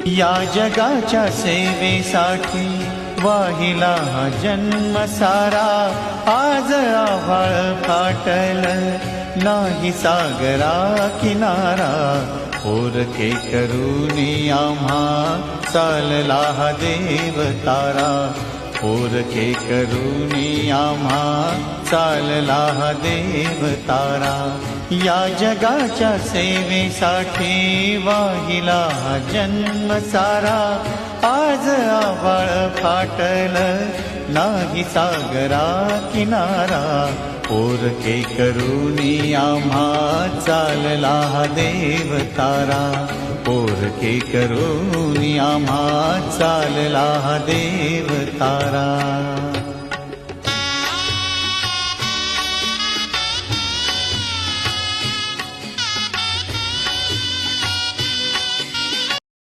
या जगाच्या सेवेसाठी वाहिला हा जन्म सारा, आज आभाळ फाटल नाही सागरा किनारा, पोरके करूनी आम्हा चालला हा देव तारा, पोरके करूनी आम्हा चालला हा देव तारा। या जगाच्या सेवेसाठी वाहिला हा जन्म सारा, आज आभाळ फाटल नाही सागरा किनारा, पोरके करूनी आम्हा चालला हा देव तारा, पोरके करूनी आम्हा चालला हा देव तारा।